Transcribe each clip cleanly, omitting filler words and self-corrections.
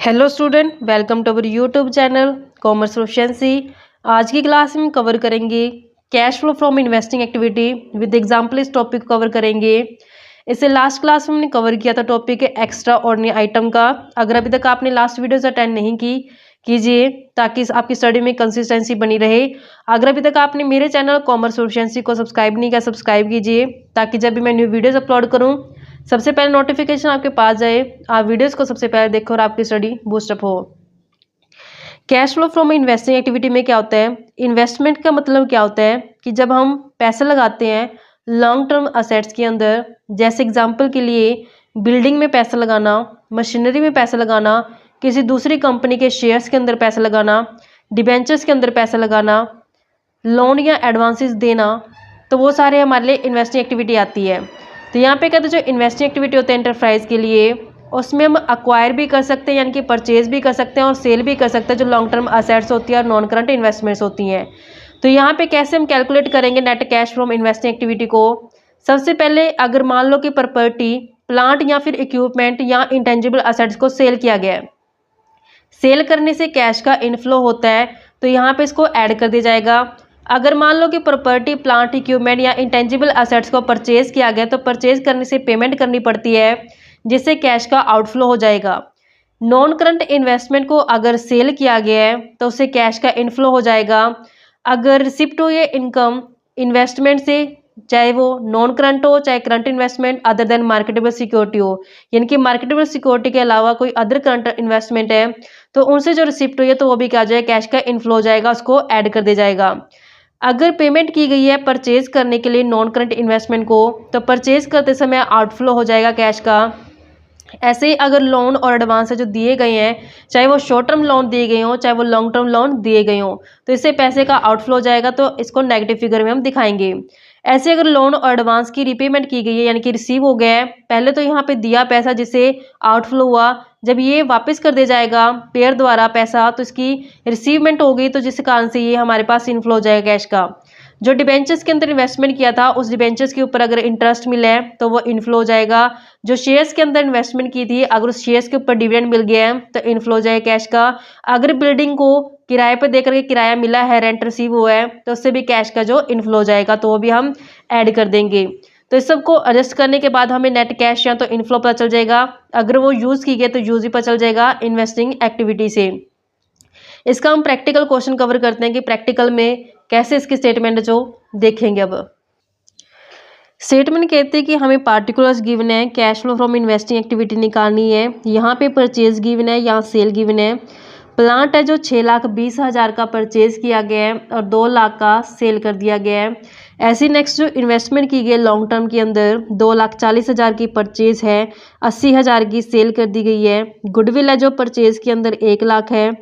Hello student, welcome to our YouTube channel commerce proficiency. आज की class में cover करेंगे cash flow from investing activity with example. इस topic को cover करेंगे। इससे लास्ट क्लास में हमने कवर किया था टॉपिक एक्स्ट्रा ऑर्डिनरी आइटम का। अगर अभी तक आपने लास्ट वीडियोस अटेंड नहीं कीजिए ताकि आपकी स्टडी में कंसिस्टेंसी बनी रहे। अगर अभी तक आपने मेरे चैनल कॉमर्स प्रोफिशिएंसी को सब्सक्राइब नहीं किया, सब्सक्राइब कीजिए ताकि जब भी मैं न्यू वीडियोस अपलोड करूँ सबसे पहले नोटिफिकेशन आपके पास जाए, आप वीडियोस को सबसे पहले देखो और आपकी स्टडी बूस्टअप हो। Cash flow from investing activity में क्या होता है? इन्वेस्टमेंट का मतलब क्या होता है कि जब हम पैसे लगाते हैं लॉन्ग टर्म असेट्स के अंदर, जैसे एग्जांपल के लिए बिल्डिंग में पैसा लगाना, मशीनरी में पैसा लगाना, किसी दूसरी कंपनी के शेयर्स के अंदर पैसा लगाना, डिबेंचर्स के अंदर पैसा लगाना, लोन या एडवांसेस देना, तो वो सारे हमारे लिए इन्वेस्टिंग एक्टिविटी आती है। तो यहाँ पे कहते हैं जो इन्वेस्टिंग एक्टिविटी होते हैं एंटरप्राइज के लिए, उसमें हम अक्वायर भी कर सकते हैं यानी कि परचेज भी कर सकते हैं और सेल भी कर सकते हैं, जो लॉन्ग टर्म असेट्स होती है और नॉन करंट इन्वेस्टमेंट्स होती हैं। तो यहाँ पे कैसे हम कैलकुलेट करेंगे net cash from investing activity को? सबसे पहले अगर मान लो कि प्रॉपर्टी, प्लांट या फिर इक्विपमेंट या इंटेंजिबल असेट्स को सेल किया गया है, सेल करने से कैश का इनफ्लो होता है, तो यहाँ पे इसको ऐड कर दिया जाएगा। अगर मान लो कि प्रॉपर्टी, प्लांट, इक्विपमेंट या इंटेंजिबल असेट्स को परचेज किया गया, तो परचेज करने से पेमेंट करनी पड़ती है जिससे कैश का आउटफ्लो हो जाएगा। नॉन करंट इन्वेस्टमेंट को अगर सेल किया गया है तो उससे कैश का इनफ्लो हो जाएगा। अगर रिसिप्ट हो ये इनकम इन्वेस्टमेंट से, चाहे वो नॉन करंट हो चाहे current investment other than marketable security हो, यानी कि मार्केटेबल सिक्योरिटी के अलावा कोई अदर करंट इन्वेस्टमेंट है, तो उनसे जो रिसिप्ट हुई है तो वो भी क्या हो जाएगा, कैश का इनफ्लो हो जाएगा, उसको ऐड कर दिया जाएगा। अगर पेमेंट की गई है परचेज करने के लिए नॉन करंट इन्वेस्टमेंट को, तो परचेज करते समय आउटफ्लो हो जाएगा कैश का। ऐसे ही अगर लोन और एडवांस जो दिए गए हैं, चाहे वो शॉर्ट टर्म लोन दिए गए हों चाहे वो लॉन्ग टर्म लोन दिए गए हों, तो इससे पैसे का आउटफ्लो हो जाएगा, तो इसको नेगेटिव फिगर में हम दिखाएंगे। ऐसे अगर लोन और एडवांस की रीपेमेंट की गई है यानी कि रिसीव हो गया है, पहले तो यहाँ पे दिया पैसा जिससे आउटफ्लो हुआ, जब ये वापस कर दिया जाएगा पेयर द्वारा पैसा, तो इसकी रिसीवमेंट हो गई, तो जिस कारण से ये हमारे पास इनफ्लो हो जाएगा कैश का। जो डिबेंचर्स के अंदर इन्वेस्टमेंट किया था उस डिबेंचर्स के ऊपर अगर इंटरेस्ट मिला है तो वो इनफ्लो हो जाएगा। जो शेयर्स के अंदर इन्वेस्टमेंट की थी अगर उस शेयर्स के ऊपर डिविडेंड मिल गया है तो इनफ्लो हो जाएगा कैश का। अगर बिल्डिंग को किराए पर देकर के किराया मिला है, रेंट रिसीव हुआ है, तो उससे भी कैश का जो इनफ्लो हो जाएगा, तो वो भी हम ऐड कर देंगे। तो इस सबको एडजस्ट करने के बाद हमें नेट कैश या तो इनफ्लो पता चल जाएगा, अगर वो यूज़ की गई तो यूज़ भी पता चल जाएगा इन्वेस्टिंग एक्टिविटी से। इसका हम प्रैक्टिकल क्वेश्चन कवर करते हैं कि प्रैक्टिकल में कैसे इसकी स्टेटमेंट जो देखेंगे। अब स्टेटमेंट कहते हैं कि हमें पार्टिकुलर्स गिवन है, cash flow from investing activity निकालनी है। यहाँ पे परचेज गिवन है, यहाँ सेल गिवन है। प्लांट है जो 6,20,000 का परचेज किया गया है और 2 लाख का सेल कर दिया गया है। ऐसी नेक्स्ट जो इन्वेस्टमेंट की गई है लॉन्ग टर्म के अंदर 2,40,000 की परचेज है, 80,000 की सेल कर दी गई है। गुडविल है जो परचेज के अंदर 1 लाख है।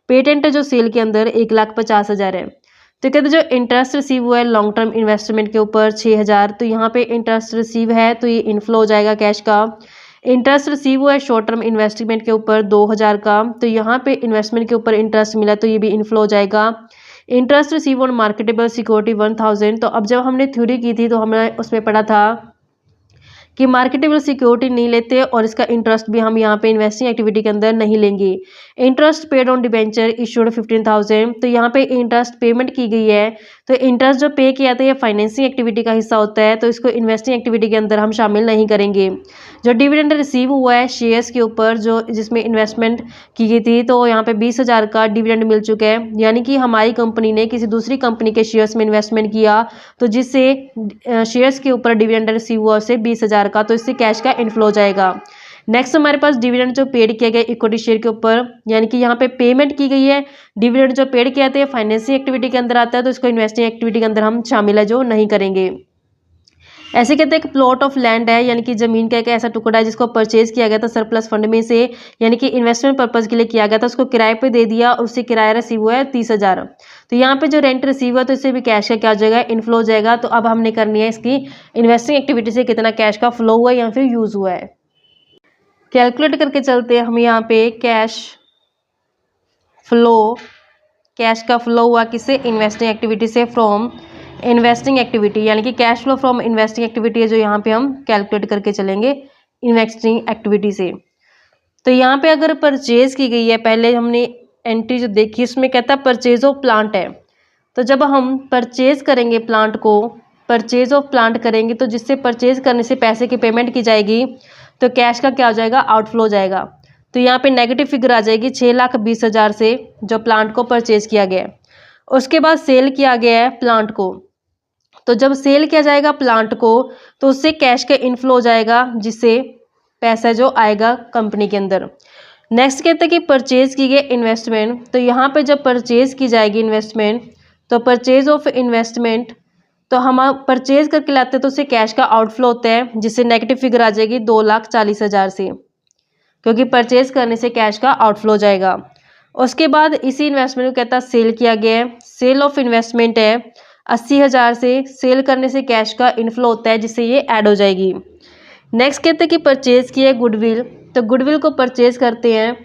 पेटेंट है जो सेल के अंदर 1,50,000 है। तो कहते हैं जो इंटरेस्ट रिसीव हुआ है लॉन्ग टर्म इन्वेस्टमेंट के ऊपर 6,000, तो यहाँ पे इंटरेस्ट रिसीव है तो ये इनफ्लो हो जाएगा कैश का। इंटरेस्ट रिसीव हुआ है शॉर्ट टर्म इन्वेस्टमेंट के ऊपर 2,000 का, तो यहाँ पे इन्वेस्टमेंट के ऊपर इंटरेस्ट मिला तो ये भी इनफ्लो हो जाएगा। Interest receive on marketable security 1,000, तो अब जब हमने थ्योरी की थी तो हमने उसमें पढ़ा था कि मार्केटेबल सिक्योरिटी नहीं लेते और इसका इंटरेस्ट भी हम यहाँ पे इन्वेस्टिंग एक्टिविटी के अंदर नहीं लेंगे। Interest paid on debenture issued 15,000, तो यहाँ पे इंटरेस्ट पेमेंट की गई है, तो इंटरेस्ट जो पे किया था ये फाइनेंसिंग एक्टिविटी का हिस्सा होता है, तो इसको इन्वेस्टिंग एक्टिविटी के अंदर हम शामिल नहीं करेंगे। जो डिविडेंड रिसीव हुआ है शेयर्स के ऊपर जो जिसमें इन्वेस्टमेंट की गई थी, तो यहाँ पे 20,000 का डिविडेंड मिल चुका है, यानी कि हमारी कंपनी ने किसी दूसरी कंपनी के शेयर्स में इन्वेस्टमेंट किया, तो जिससे शेयर्स के ऊपर डिविडेंड रिसीव हुआ उससे 20,000 का, तो इससे कैश का इनफ्लो हो जाएगा। नेक्स्ट हमारे पास डिविडेंड जो पेड किया गया इक्विटी शेयर के ऊपर, यानी कि यहाँ पे पेमेंट की गई है, डिविडेंड जो पेड किया था फाइनेंसिंग एक्टिविटी के अंदर आता है, तो इसको इन्वेस्टिंग एक्टिविटी के अंदर हम शामिल है जो नहीं करेंगे। ऐसे कहते हैं कि प्लॉट ऑफ लैंड है, यानी कि जमीन का एक ऐसा टुकड़ा है जिसको परचेज किया गया था सरप्लस फंड में से, यानी कि इन्वेस्टमेंट पर्पज के लिए किया गया था, उसको किराए पे दे दिया और उससे किराया रिसीव हुआ है 30,000, तो यहाँ पे जो रेंट रिसीव हुआ तो इससे भी कैश का क्या हो जाएगा, इनफ्लो हो जाएगा। तो अब हमने करनी है इसकी इन्वेस्टिंग एक्टिविटी से कितना कैश का फ्लो हुआ है या फिर यूज हुआ है, कैलकुलेट करके चलते हैं हम। यहाँ पे कैश फ्लो, कैश का फ्लो हुआ किससे, इन्वेस्टिंग एक्टिविटी से, फ्रॉम इन्वेस्टिंग एक्टिविटी, यानी कि cash flow from investing activity है जो यहाँ पे हम कैलकुलेट करके चलेंगे इन्वेस्टिंग एक्टिविटी से। तो यहाँ पे अगर परचेज की गई है, पहले हमने एंट्री जो देखी उसमें कहता है परचेज ऑफ प्लांट है। तो जब हम परचेज करेंगे प्लांट को, परचेज ऑफ प्लांट करेंगे तो जिससे परचेज करने से पैसे की पेमेंट की जाएगी तो कैश का क्या हो जाएगा, आउटफ्लो हो जाएगा। तो यहाँ पे नेगेटिव फिगर आ जाएगी 6,20,000 से जो प्लांट को परचेज किया गया है। उसके बाद सेल किया गया है प्लांट को, तो जब सेल किया जाएगा प्लांट को तो उससे कैश का इनफ्लो हो जाएगा, जिससे पैसा जो आएगा कंपनी के अंदर। नेक्स्ट कहते हैं कि परचेज की गई इन्वेस्टमेंट, तो यहाँ पे जब परचेज की जाएगी इन्वेस्टमेंट तो परचेज ऑफ इन्वेस्टमेंट, तो हम परचेज करके लाते हैं तो उससे कैश का आउटफ्लो होता है, जिससे नेगेटिव फिगर आ जाएगी 2,40,000 से, क्योंकि परचेज करने से कैश का आउटफ्लो हो जाएगा। उसके बाद इसी इन्वेस्टमेंट को कहता है सेल किया गया है। सेल ऑफ इन्वेस्टमेंट है 80,000 से, सेल करने से कैश का इनफ्लो होता है, जिससे ये ऐड हो जाएगी। नेक्स्ट कहते हैं कि परचेज किया है गुडविल, तो गुडविल को परचेज करते हैं।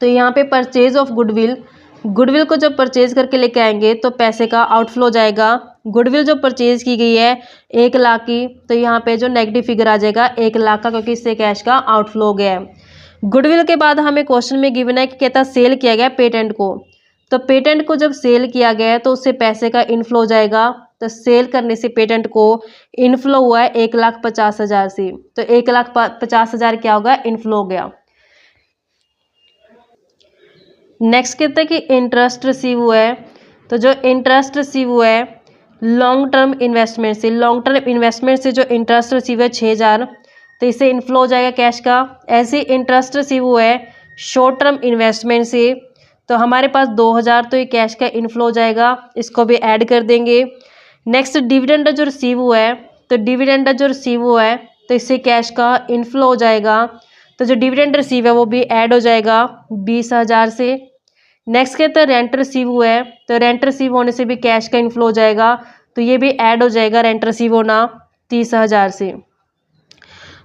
तो यहाँ पे परचेज ऑफ गुडविल, गुडविल को जब परचेज करके लेके आएंगे तो पैसे का आउटफ्लो जाएगा। गुडविल जो परचेज की गई है 1 लाख की, तो यहाँ पे जो नेगेटिव फिगर आ जाएगा 1 लाख का, क्योंकि इससे कैश का आउटफ्लो हो गया है। गुडविल के बाद हमें क्वेश्चन में गिवन है कि कहता सेल किया गया पेटेंट को, तो पेटेंट को जब सेल किया गया है तो उससे पैसे का इनफ्लो हो जाएगा। तो सेल करने से पेटेंट को इनफ्लो हुआ है 1,50,000 से, तो 1,50,000 क्या होगा, इनफ्लो हो गया। नेक्स्ट कहते हैं कि इंटरेस्ट रिसीव हुआ है, तो जो इंटरेस्ट रिसीव हुआ है लॉन्ग टर्म इन्वेस्टमेंट से, लॉन्ग टर्म इन्वेस्टमेंट से जो इंटरेस्ट रिसीव है 6,000, तो इससे इनफ्लो हो जाएगा कैश का। ऐसे इंटरेस्ट रिसीव हुआ है शॉर्ट टर्म इन्वेस्टमेंट से, तो हमारे पास 2,000, तो ये कैश का इनफ्लो हो जाएगा, इसको भी ऐड कर देंगे। नेक्स्ट डिविडेंड जो रिसीव हुआ है, तो डिविडेंड जो रिसीव हुआ है तो इससे कैश का इनफ्लो हो जाएगा, तो जो डिविडेंड रिसीव है वो भी ऐड हो जाएगा 20,000 से। नेक्स्ट कहते हैं रेंट रिसीव हुआ है, तो रेंट रिसीव होने से भी कैश का इनफ्लो हो जाएगा, तो ये भी ऐड हो जाएगा रेंट रिसीव होना 30,000 से।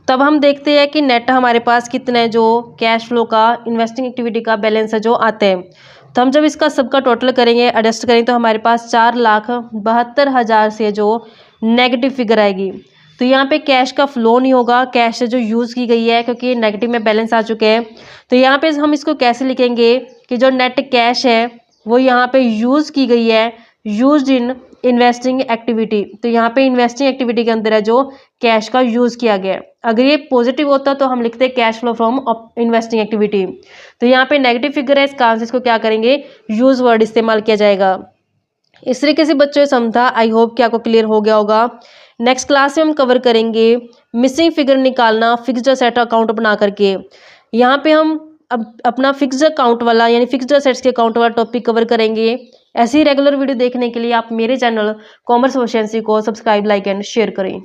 तब हम देखते हैं कि नेट हमारे पास कितना है, जो कैश फ्लो का इन्वेस्टिंग एक्टिविटी का बैलेंस है जो आते हैं। तो हम जब इसका सबका टोटल करेंगे, एडजस्ट करेंगे, तो हमारे पास 4,72,000 से जो नेगेटिव फिगर आएगी। तो यहाँ पे कैश का फ्लो नहीं होगा, कैश जो यूज़ की गई है, क्योंकि नेगेटिव में बैलेंस आ चुके हैं। तो यहाँ पे हम इसको कैसे लिखेंगे कि जो नेट कैश है वो यहाँ पे यूज़ की गई है, यूज्ड इन इन्वेस्टिंग एक्टिविटी, तो यहाँ पे इन्वेस्टिंग एक्टिविटी के अंदर है जो कैश का यूज़ किया गया है। अगर ये पॉजिटिव होता तो हम लिखते हैं cash flow from investing activity, तो यहाँ पे नेगेटिव फिगर है, इसका आंसर इसको क्या करेंगे, यूज वर्ड इस्तेमाल किया जाएगा। इस तरीके से बच्चों समझा, आई होप कि आपको क्लियर हो गया होगा। नेक्स्ट क्लास में हम कवर करेंगे मिसिंग फिगर निकालना फिक्स्ड असेट अकाउंट बना करके। यहाँ पे हम अब अपना फिक्स्ड अकाउंट वाला यानी फिक्स्ड असेट्स के अकाउंट वाला टॉपिक कवर करेंगे। ऐसी रेगुलर वीडियो देखने के लिए आप मेरे चैनल कॉमर्स प्रोficiency को सब्सक्राइब, लाइक एंड शेयर करें।